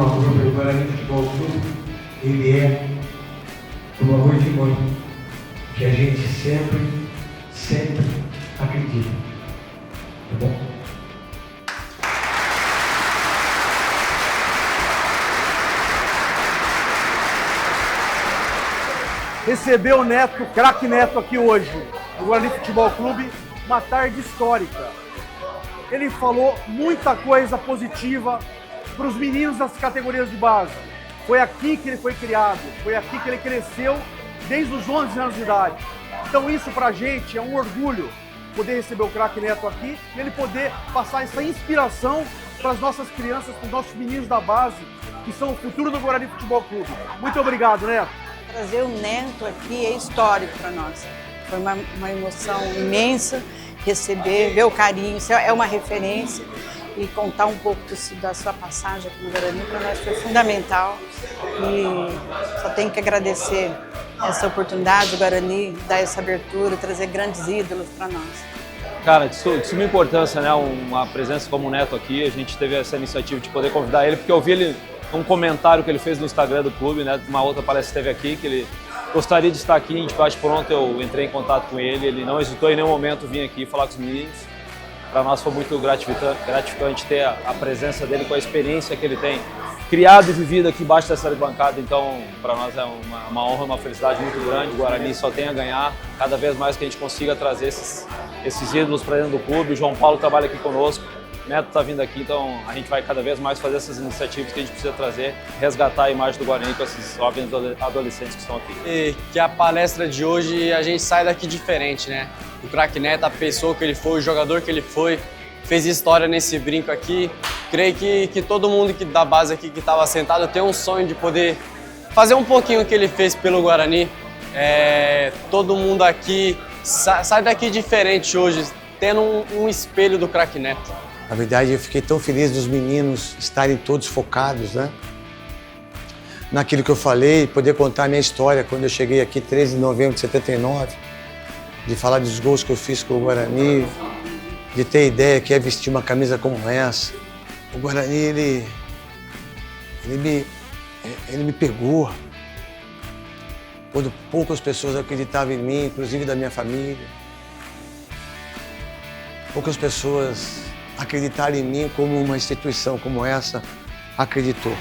Não, o Guarani Futebol Clube, ele é do amor de mãe, que a gente sempre acredita. Tá bom? Receber o Neto, craque Neto aqui hoje, no Guarani Futebol Clube, uma tarde histórica. Ele falou muita coisa positiva para os meninos das categorias de base. Foi aqui que ele foi criado, foi aqui que ele cresceu desde os 11 anos de idade. Então isso pra gente é um orgulho, poder receber o craque Neto aqui e ele poder passar essa inspiração para as nossas crianças, para os nossos meninos da base, que são o futuro do Guarani Futebol Clube. Muito obrigado, Neto. Trazer o Neto aqui é histórico para nós. Foi uma emoção imensa receber, ver o carinho, isso é uma referência. E contar um pouco da sua passagem aqui no Guarani para nós foi fundamental. E só tenho que agradecer essa oportunidade do Guarani, dar essa abertura, trazer grandes ídolos para nós. Cara, de suma importância, né? Uma presença como o Neto aqui, a gente teve essa iniciativa de poder convidar ele, porque eu vi ele um comentário que ele fez no Instagram do clube, né? Uma outra palestra que teve aqui, que ele gostaria de estar aqui, a gente bate pronto, eu entrei em contato com ele, ele não hesitou em nenhum momento vir aqui falar com os meninos. Para nós foi muito gratificante ter a presença dele com a experiência que ele tem criado e vivido aqui embaixo dessa bancada. Então, para nós é uma honra, uma felicidade muito grande. O Guarani só tem a ganhar, cada vez mais que a gente consiga trazer esses ídolos para dentro do clube. O João Paulo trabalha aqui conosco, o Neto está vindo aqui, então a gente vai cada vez mais fazer essas iniciativas que a gente precisa trazer, resgatar a imagem do Guarani com esses jovens adolescentes que estão aqui. E que a palestra de hoje a gente sai daqui diferente, né? O craque Neto, a pessoa que ele foi, o jogador que ele foi, fez história nesse brinco aqui. Creio que todo mundo da base aqui que estava sentado tem um sonho de poder fazer um pouquinho o que ele fez pelo Guarani. Todo mundo aqui sai daqui diferente hoje, tendo um espelho do craque Neto. Na verdade, eu fiquei tão feliz dos meninos estarem todos focados, né? Naquilo que eu falei, poder contar a minha história quando eu cheguei aqui 13 de novembro de 79, de falar dos gols que eu fiz com o Guarani, de ter ideia que é vestir uma camisa como essa. O Guarani, ele me pegou quando poucas pessoas acreditavam em mim, inclusive da minha família. Poucas pessoas acreditaram em mim como uma instituição como essa acreditou.